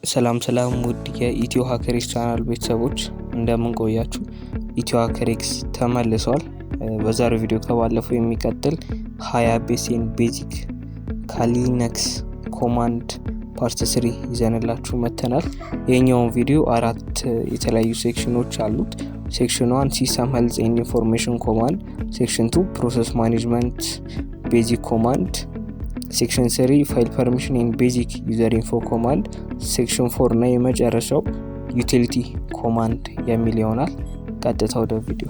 ሰላም ውድ የኢትዮ ሃከሬክስ ቻናል ቤተሰቦች እንደምን ቆያችሁ? ኢትዮ ሃከሬክስ ተመልሷል። በዛሬው ቪዲዮ ከባለፈው የሚቀጥል 20 ቤሲን ቤዚክ ከሊነክስ ኮማንድ ፓርት 3 ይዘንላችሁ መተናል። ይሄኛውን ቪዲዮ አራት የተለያዩ ሴክሽኖች አሉት። ሴክሽን 1 ሲስተም ሄልዝ ኤንድ ኢንፎርሜሽን ኮማንድ፣ ሴክሽን 2 ፕሮሰስ ማኔጅመንት ቤዚክ ኮማንድ፣ ሴክሽን 3 ፋይል ፐርሚሽን ኤንድ ቤዚክ ዩዘር ኢንፎ ኮማንድ፣ ሴክሽን 4 እና የመጨረሻው ዩቲሊቲ ኮማንድ የሚል ይሆናል። ቀጥታ ወደ ቪዲዮ።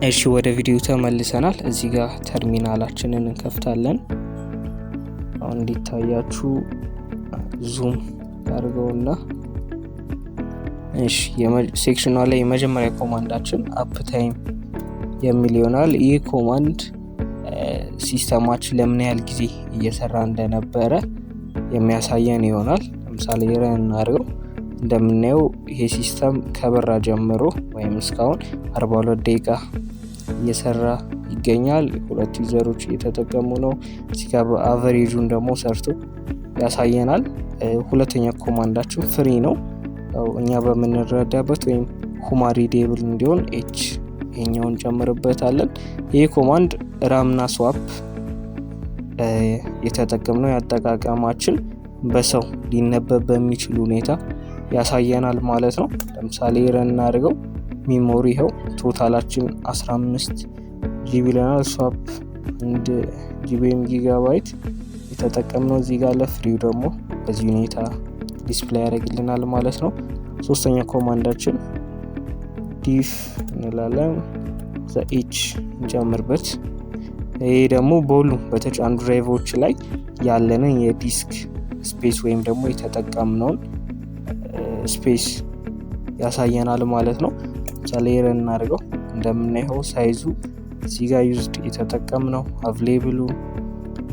እሺ ወደ ቪዲዮ ተመልሰናል። እዚህ ጋር ተርሚናላችንን እንከፍታለን። አሁን እንዲታያችሁ ዙም አድርገውና እሺ ሴክሽኑ ላይ የመጀመሪያ ኮማንዳችን አፕ ታይም የሚል ይሆናል። ይህ ኮማንድ ሲስተማችን ለምን ያህል ጊዜ እየሰራ እንደነበረ የሚያሳየን ይሆናል። ለምሳሌ ረን አድርገው እንደምናየው ይሄ ሲስተም ከበራ ጀምሮ ወይም እስካሁን 42 ደቂቃ እየሰራ ይገኛል። ሁለት ዩዘሮች እየተጠቀሙ ነው። እዚህ ጋር አቨሬጁን ደግሞ ሰርቶ ያሳየናል። ሁለተኛ ኮማንዳችን ፍሪ ነው። እኛ በምንረዳበት ወይም ሁማን ሪዴብል እንዲሆን ኤች ይሄኛውን ጨምርበታለን። ይህ ኮማንድ ራምና ስዋፕ የተጠቀምነው ያጠቃቀማችን በሰው ሊነበብ በሚችል ሁኔታ ያሳየናል ማለት ነው። ለምሳሌ ረን አድርገው ሚሞሪ ይኸው ቶታላችን 15 ጂቢ ለናል። ስዋፕ 1 ጂቢም ጊጋባይት የተጠቀምነው እዚህ ጋር ለፍሪው ደግሞ በዚህ ሁኔታ ዲስፕሌይ ያደርግልናል ማለት ነው። ሶስተኛ ኮማንዳችን ዲፍ እንላለን። ኤች እንጨምርበት። ይሄ ደግሞ በሁሉም በተጫኑ ድራይቮች ላይ ያለንን የዲስክ ስፔስ ወይም ደግሞ የተጠቀምነውን ስፔስ ያሳየናል ማለት ነው። ለምሳሌ ረን እናድርገው እንደምናየው ሳይዙ እዚህ ጋር ዩዝድ የተጠቀምነው አቬሌብሉ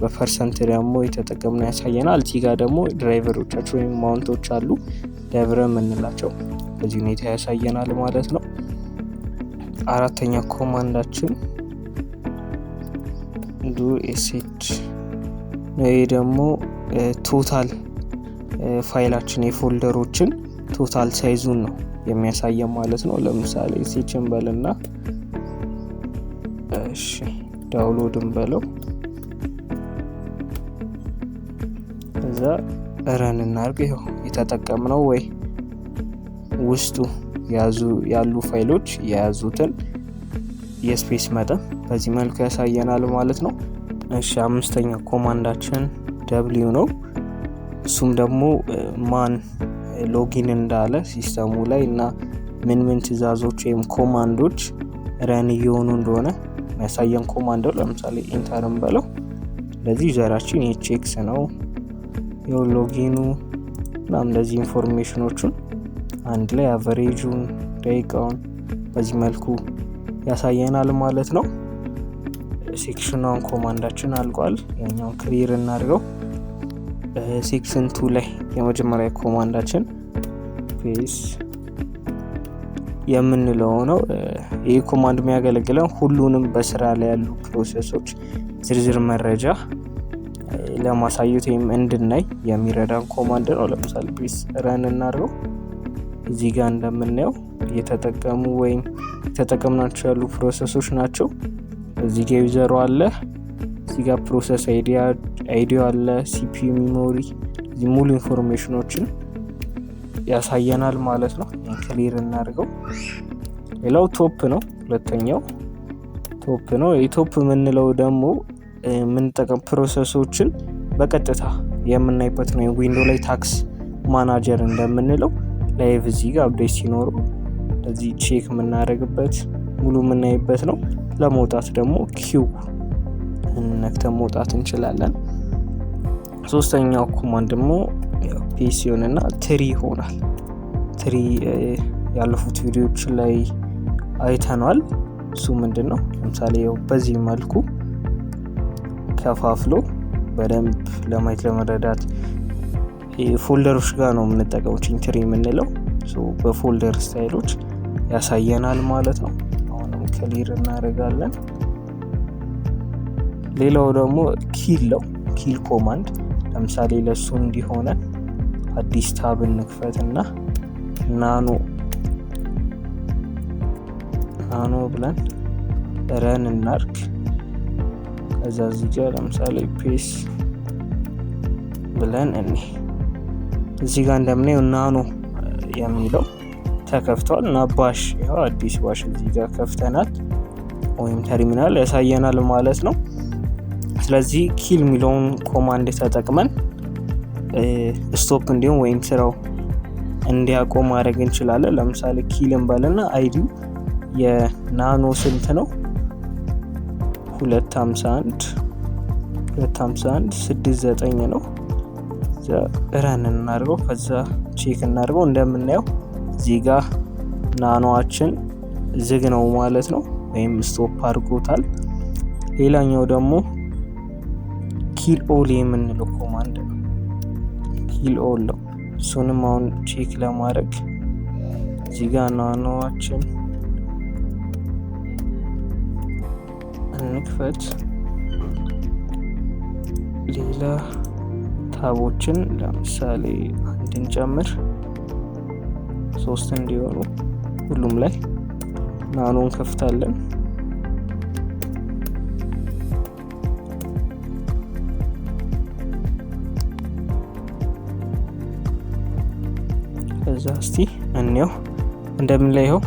በፐርሰንት ደግሞ የተጠቀምነው ያሳየናል። እዚህ ጋር ደግሞ ድራይቨሮቻቸው ወይም ማውንቶች አሉ ድራይቨር የምንላቸው በዚህ ሁኔታ ያሳየናል ማለት ነው። አራተኛ ኮማንዳችን ዱ ኤሴት ነው። ይሄ ደግሞ ቶታል ፋይላችን የፎልደሮችን ቶታል ሳይዙን ነው የሚያሳየን ማለት ነው። ለምሳሌ ሴችን በልና እሺ ዳውንሎድን በለው እዛ ረን እናርግ። ይኸው የተጠቀምነው ወይ ውስጡ ያሉ ፋይሎች የያዙትን የስፔስ መጠን በዚህ መልኩ ያሳየናል ማለት ነው። እሺ አምስተኛ ኮማንዳችን ደብሊው ነው። እሱም ደግሞ ማን ሎጊን እንዳለ ሲስተሙ ላይ እና ምን ትዕዛዞች ወይም ኮማንዶች ረን እየሆኑ እንደሆነ የሚያሳየን ኮማንድ ነው። ለምሳሌ ኢንተርን በለው ለዚህ ዩዘራችን ኤክስ ነው ይኸው ሎጊኑ እና እንደዚህ ኢንፎርሜሽኖቹን አንድ ላይ አቨሬጁን ደቂቃውን በዚህ መልኩ ያሳየናል ማለት ነው። ሴክሽኗን ኮማንዳችን አልቋል። ያኛውን ክሊር እናድርገው። ሴክሽን 2 ላይ የመጀመሪያ ኮማንዳችን ፔስ የምንለው ነው። ይህ ኮማንድ የሚያገለግለን ሁሉንም በስራ ላይ ያሉ ፕሮሰሶች ዝርዝር መረጃ ለማሳየት ወይም እንድናይ የሚረዳን ኮማንድ ነው። ለምሳሌ ፔስ ረን እናድርገው። እዚህ ጋር እንደምናየው እየተጠቀሙ ወይም የተጠቀምናቸው ያሉ ፕሮሰሶች ናቸው። እዚህ ጋር ዩዘሩ አለ፣ እዚህ ጋር ፕሮሰስ አይዲዮ አለ፣ ሲፒዩ ሚሞሪ፣ እዚህ ሙሉ ኢንፎርሜሽኖችን ያሳየናል ማለት ነው። ክሊር እናድርገው። ሌላው ቶፕ ነው። ሁለተኛው ቶፕ ነው። የቶፕ የምንለው ደግሞ የምንጠቀም ፕሮሰሶችን በቀጥታ የምናይበት ነው። ዊንዶው ላይ ታክስ ማናጀር እንደምንለው ላይቭ እዚህ ጋር አፕዴት ሲኖሩ ለዚህ ቼክ የምናደርግበት ሙሉ የምናይበት ነው። ለመውጣት ደግሞ ኪው ነክተን መውጣት እንችላለን። ሶስተኛው ኮማንድ ደግሞ ፔሲዮን እና ትሪ ይሆናል። ትሪ ያለፉት ቪዲዮዎች ላይ አይተናል። እሱ ምንድነው? ለምሳሌ በዚህ መልኩ ከፋፍሎ በደንብ ለማየት ለመረዳት ፎልደሮች ጋር ነው የምንጠቀመው ትሪ የምንለው በፎልደር ስታይሎች ያሳየናል ማለት ነው። አሁንም ክሊር እናደርጋለን። ሌላው ደግሞ ኪል ነው። ኪል ኮማንድ። ለምሳሌ ለሱ እንዲሆነ አዲስ ታብ እንክፈት እና ናኖ ብለን ረን እናርግ። ከዛ እዚህ ጋር ለምሳሌ ፔስ ብለን እዚህ ጋር እንደምናየው ናኖ የሚለው ተከፍቷል እና ባሽ ያው አዲስ ባሽ እዚህ ጋር ከፍተናል ወይም ተርሚናል ያሳየናል ማለት ነው። ስለዚህ ኪል የሚለውን ኮማንድ ተጠቅመን ስቶፕ እንዲሆን ወይም ስራው እንዲያቆም ማድረግ እንችላለን። ለምሳሌ ኪል እንበልና አይዲ የናኖ ስንት ነው? 25169 ነው። ረን እናድርገው። ከዛ ቼክ እናድርገው። እንደምናየው እዚህ ጋር ናኖአችን ዝግ ነው ማለት ነው ወይም ስቶፕ አድርጎታል። ሌላኛው ደግሞ ኪል ኦል የምንለው ኮማንድ ነው። ኪል ኦል ነው። እሱንም አሁን ቼክ ለማድረግ እዚህ ጋር ናኖአችን እንክፈት። ሌላ ታቦችን ለምሳሌ አንድን ጨምር 3 እንዲሆኑ ሁሉም ላይ ናኖን ከፍታለን። ከዛ እስቲ እንየው። እንደምንላየው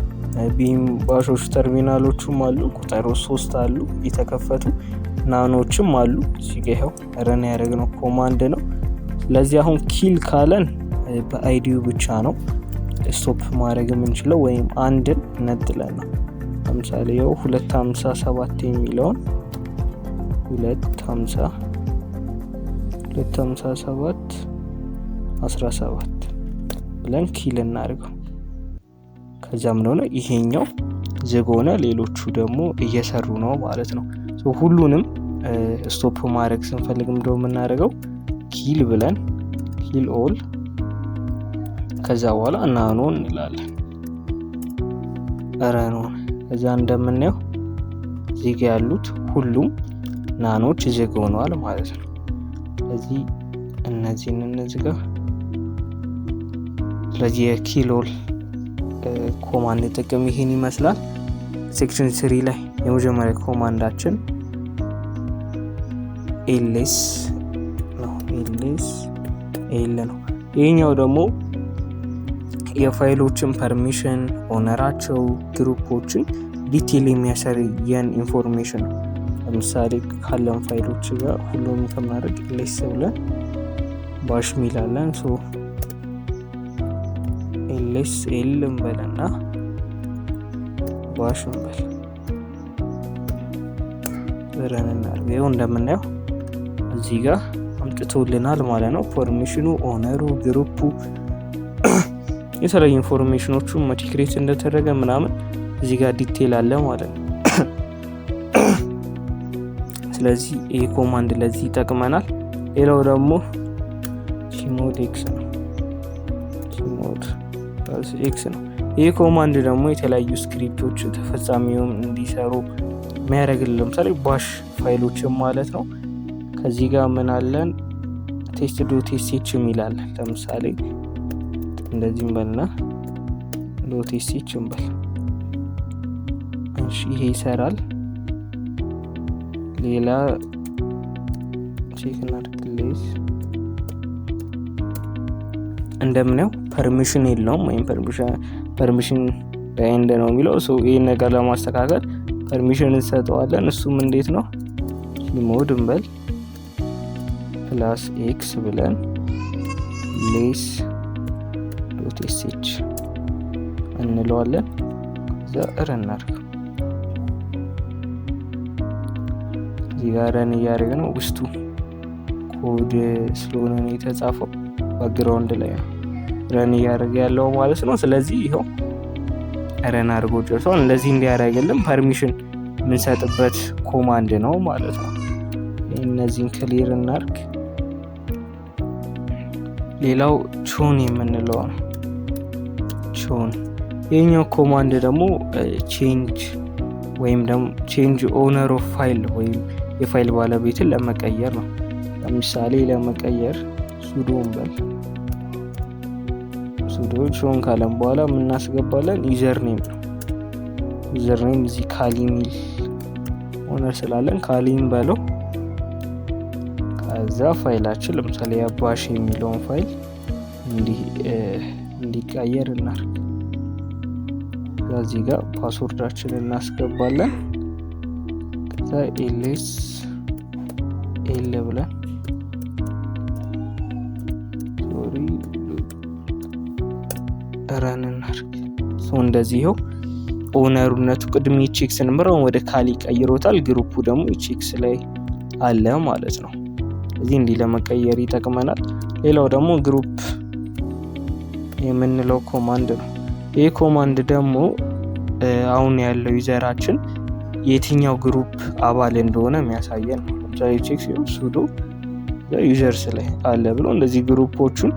ቢም ባሾች ተርሚናሎቹም አሉ፣ ቁጥሩ 3 አሉ የተከፈቱ ናኖችም አሉ። እዚህ ጋር ይኸው ረን ያደረግነው ኮማንድ ነው። ስለዚህ አሁን ኪል ካለን በአይዲው ብቻ ነው ስቶፕ ማድረግ የምንችለው ወይም አንድን ነጥለን ነው። ለምሳሌ ያው 257 የሚለውን 257 ብለን ኪል እናድርገው። ከዛም ነው ይሄኛው ዝግ ሆነ፣ ሌሎቹ ደግሞ እየሰሩ ነው ማለት ነው። ሁሉንም ስቶፕ ማድረግ ስንፈልግ እንደው የምናደርገው ኪል ብለን ኪል ኦል ከዛ በኋላ ናኖ እንላለን። ረኖን ከዛ እንደምናየው እዚህ ጋር ያሉት ሁሉም ናኖች ዝግ ሆነዋል ማለት ነው። ስለዚህ እነዚህን እንዝጋ። ስለዚህ የኪል ኦል ኮማንድ ጥቅም ይሄን ይመስላል። ሴክሽን 3 ላይ የመጀመሪያ ኮማንዳችን ኤልኤስ ነው። ኤል ነው። ይሄኛው ደግሞ የፋይሎችን ፐርሚሽን፣ ኦነራቸው፣ ግሩፖችን ዲቴል የሚያሳየን ኢንፎርሜሽን ነው። ለምሳሌ ካለን ፋይሎች ጋር ሁሉም ከማድረግ ኤልኤስ ብለን ባሽ ሚላለን። ኤልኤስ ኤል እንበልና ባሽ እንበል ረን እናድርግ። ይኸው እንደምናየው እዚህ ጋር አምጥቶልናል ማለት ነው። ፐርሚሽኑ፣ ኦነሩ፣ ግሩፑ የተለያዩ ኢንፎርሜሽኖቹ መቲክሬት እንደተደረገ ምናምን እዚህ ጋር ዲቴል አለ ማለት ነው። ስለዚህ ይሄ ኮማንድ ለዚህ ይጠቅመናል። ሌላው ደግሞ ችሞድ ኤክስ ነው። ይሄ ኮማንድ ደግሞ የተለያዩ ስክሪፕቶች ተፈጻሚውን እንዲሰሩ የሚያደርግልን ለምሳሌ ባሽ ፋይሎችን ማለት ነው። ከዚህ ጋር ምን አለን? ቴስት.sh የሚላለን። ለምሳሌ እንደዚህ እንበልና .sh እንበል። እሺ ይሄ ይሰራል። ሌላ ቼክ እናድርግልኝ። እንደምናየው ፐርሚሽን የለውም ወይም ፐርሚሽን ኤንድ ነው የሚለው። ይሄን ነገር ለማስተካከል ፐርሚሽን እንሰጠዋለን። እሱም እንዴት ነው? ሞድ እንበል ፕላስ ኤክስ ብለን ሌስ .sh እንለዋለን። ከዛ ረን እናድርግ። እዚህ ጋር ረን እያደረገ ነው። ውስጡ ኮድ ስለሆነ ነው የተጻፈው፣ ባክግራውንድ ላይ ነው ረን እያደረገ ያለው ማለት ነው። ስለዚህ ይኸው ረን አድርጎ ጨርሷል። እንደዚህ እንዲያደርግልን ፐርሚሽን የምንሰጥበት ኮማንድ ነው ማለት ነው። እነዚህን ክሊር እናድርግ። ሌላው ቾን የምንለው ነው። ቾን ይህኛው ኮማንድ ደግሞ ቼንጅ ወይም ደግሞ ቼንጅ ኦነር ኦፍ ፋይል ወይም የፋይል ባለቤትን ለመቀየር ነው። ለምሳሌ ለመቀየር sudo እንበል። sudo ሾን ካለን በኋላ እናስገባለን ዩዘር ኔም ነው። ዩዘር ኔም እዚህ ካሊ ሚል ኦነር ስላለን ካሊ እንበለው። ከዛ ፋይላችን ለምሳሌ አባሽ የሚለውን ፋይል እንዲቀየር እናድርግ። እዚህ ጋር ፓስወርዳችንን እናስገባለን። ከዛ ls l ብለን ረን እናድርግ። እንደዚህ ኦነሩነቱ ቅድም ኤክስ ነበር ወደ ካሊ ቀይሮታል። ግሩፑ ደግሞ ኤክስ ላይ አለ ማለት ነው። እዚህ እንዲህ ለመቀየር ይጠቅመናል። ሌላው ደግሞ ግሩፕ የምንለው ኮማንድ ነው። ይሄ ኮማንድ ደግሞ አሁን ያለው ዩዘራችን የትኛው ግሩፕ አባል እንደሆነ የሚያሳየን ነው። ለምሳሌ ቼክ ሲሆን sudo ዩዘርስ ላይ አለ ብሎ እንደዚህ ግሩፖቹን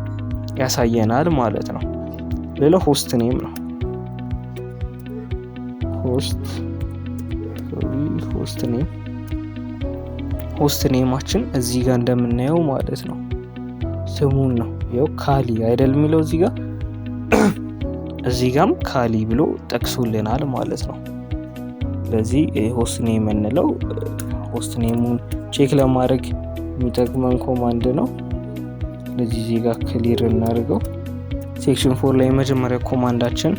ያሳየናል ማለት ነው። ሌላው ሆስት ኔም ነው። ሆስት ኔማችን እዚህ ጋር እንደምናየው ማለት ነው ስሙን ነው። ያው ካሊ አይደል የሚለው እዚህ ጋርም ካሊ ብሎ ጠቅሶልናል ማለት ነው። ስለዚህ ሆስት ኔም እንለው ሆስት ኔሙን ቼክ ለማድረግ የሚጠቅመን ኮማንድ ነው። ስለዚህ እዚህ ጋር ክሊር እናድርገው። ሴክሽን 4 ላይ የመጀመሪያ ኮማንዳችን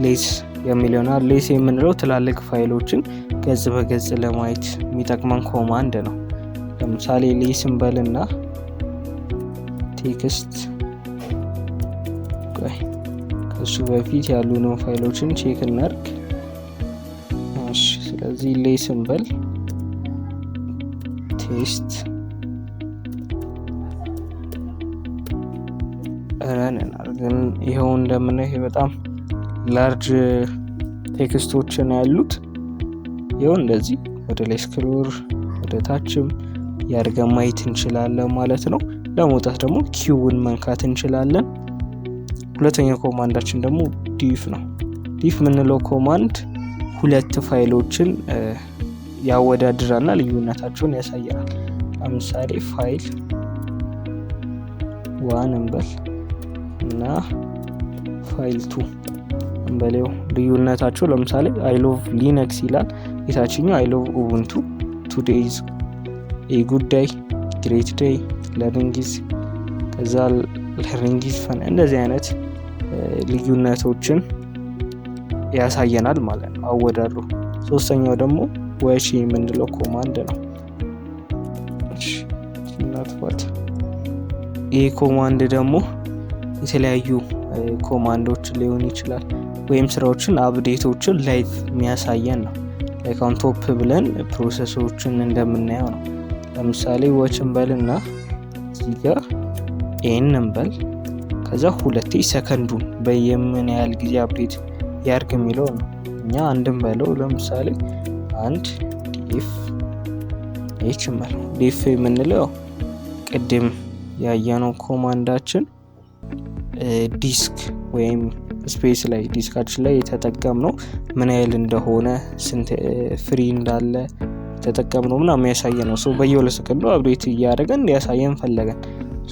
ሌስ የሚለው ነው። ሌስ የምንለው ትላልቅ ፋይሎችን ገጽ በገጽ ለማየት የሚጠቅመን ኮማንድ ነው። ለምሳሌ ሌስ እንበልና ቴክስት ከሱ በፊት ያሉ ነው ፋይሎችን ቼክ እናድርግ። እሺ ስለዚህ ሌስ እንበል ቴስት ረን እናድርግን። ይኸው እንደምናየው በጣም ላርጅ ቴክስቶችን ያሉት ይኸው እንደዚህ ወደ ላይ ስክሮል ወደ ታችም ያድርገን ማየት እንችላለን ማለት ነው። ለመውጣት ደግሞ ኪውን መንካት እንችላለን። ሁለተኛው ኮማንዳችን ደግሞ ዲፍ ነው። ዲፍ የምንለው ኮማንድ ሁለት ፋይሎችን ያወዳድራልና ልዩነታቸውን ያሳየናል። ለምሳሌ ፋይል 1 እንበል እና ፋይል 2 እንበለው። ልዩነታቸው ለምሳሌ አይ ሎቭ ሊነክስ ይላል፣ የታችኛው አይ ሎቭ ኡቡንቱ፣ ቱዴይ ኢዝ ኤ ጉድ ዴይ፣ ግሬት ዴይ፣ ለርኒንግ ኢዝ ከዛ ለርኒንግ ኢዝ ፈን። እንደዚህ አይነት ልዩነቶችን ያሳየናል ማለት ነው አወዳድሮ። ሶስተኛው ደግሞ ወሽ የምንለው ኮማንድ ነው። ይህ ኮማንድ ደግሞ የተለያዩ ኮማንዶችን ሊሆን ይችላል ወይም ስራዎችን አፕዴቶችን ላይቭ የሚያሳየን ነው። ላይክ ኦን ቶፕ ብለን ፕሮሰሶችን እንደምናየው ነው። ለምሳሌ ዎች እንበልና እዚህ ጋር ኤን እንበል ከዛ 2 ሰከንዱን በየምን ያህል ጊዜ አፕዴት ያርግ የሚለው ነው። እኛ አንድም በለው ለምሳሌ አንድ ዲፍ ኤች እንበል። ዲፍ የምንለው ቅድም ያየነው ኮማንዳችን ዲስክ ወይም ስፔስ ላይ ዲስካችን ላይ የተጠቀምነው ምን ያህል እንደሆነ ስንት ፍሪ እንዳለ የተጠቀምነው ምናምን የሚያሳየን ነው። በየ2 ሰከንዱ አፕዴት እያደረገን እንዲያሳየን ፈለገን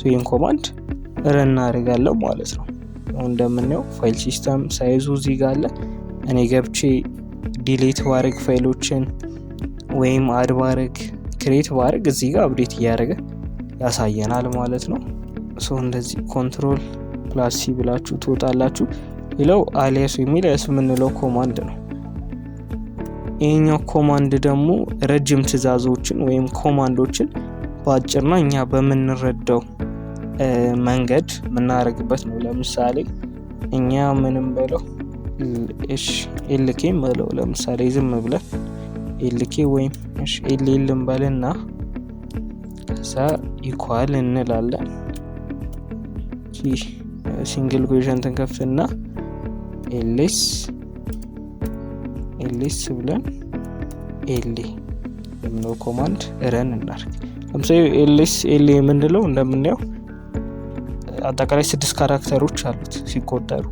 ይህን ኮማንድ ረን እናደርጋለን ማለት ነው። እንደምናየው ፋይል ሲስተም ሳይዙ እዚህ ጋር አለ። እኔ ገብቼ ዲሌት ባረግ ፋይሎችን ወይም አድ ባረግ ክሬት ባረግ እዚህ ጋር አፕዴት እያደረገ ያሳየናል ማለት ነው። እንደዚህ ኮንትሮል ፕላስ ሲ ብላችሁ ትወጣላችሁ። ሌላው አሊያስ የሚል የምንለው ኮማንድ ነው። ይሄኛው ኮማንድ ደግሞ ረጅም ትዕዛዞችን ወይም ኮማንዶችን በአጭርና እኛ በምንረዳው መንገድ የምናደርግበት ነው። ለምሳሌ እኛ ምንም በለው ኤልኬ በለው ለምሳሌ ዝም ብለን ኤልኬ ወይም ኤልኤል እንበልና ከዛ ኢኳል እንላለን። ሲንግል ኩዌሽን ተንከፍትና ኤልኤስ ብለን ኤል የምንለው ኮማንድ ረን እናድርግ። ለምሳሌ ኤልኤስ ኤል የምንለው እንደምናየው አጠቃላይ 6 ካራክተሮች አሉት ሲቆጠሩ።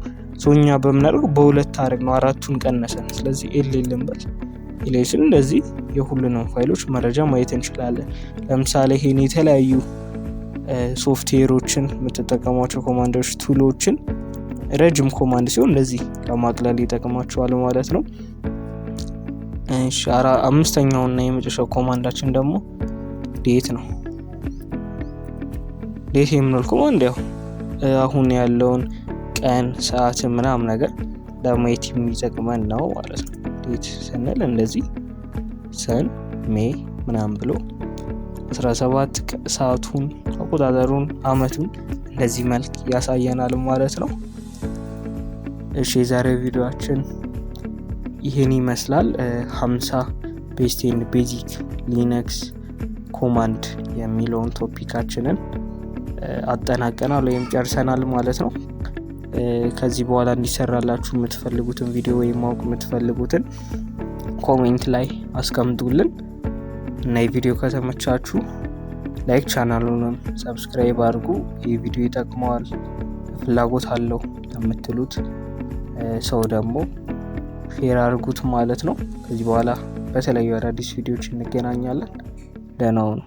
እኛ በምናደርገው በ2 አድርግ ነው 4ቱን ቀነሰን። ስለዚህ ኤል እንበል ላይ ስን እንደዚህ የሁሉንም ፋይሎች መረጃ ማየት እንችላለን። ለምሳሌ ይሄን የተለያዩ ሶፍትዌሮችን የምትጠቀሟቸው ኮማንዶች ቱሎችን ረጅም ኮማንድ ሲሆን እንደዚህ ለማቅለል ይጠቅማቸዋል ማለት ነው። እሺ አምስተኛውና የመጨረሻው ኮማንዳችን ደግሞ ዴት ነው። ዴት የምንለው ኮማንድ ያው አሁን ያለውን ቀን ሰዓት ምናምን ነገር ለማየት የሚጠቅመን ነው ማለት ነው። ዴት ስንል እንደዚህ ሰን ሜይ ምናምን ብሎ 17 ሰዓቱን አቆጣጠሩን አመቱን እንደዚህ መልክ ያሳየናል ማለት ነው። እሺ የዛሬው ቪዲዮአችን ይሄን ይመስላል። 50 ቤስት ኤንድ ቤዚክ ሊነክስ ኮማንድ የሚለውን ቶፒካችንን አጠናቀናል ወይም ጨርሰናል ማለት ነው። ከዚህ በኋላ እንዲሰራላችሁ የምትፈልጉትን ቪዲዮ ወይም ማወቅ የምትፈልጉትን ኮሜንት ላይ አስቀምጡልን እና የቪዲዮ ከተመቻችሁ ላይክ ቻናሉንም ሰብስክራይብ አድርጉ። ይህ ቪዲዮ ይጠቅመዋል ፍላጎት አለው ለምትሉት ሰው ደግሞ ሼር አድርጉት ማለት ነው። ከዚህ በኋላ በተለያዩ አዳዲስ ቪዲዮዎች እንገናኛለን። ደህና ሁኑ።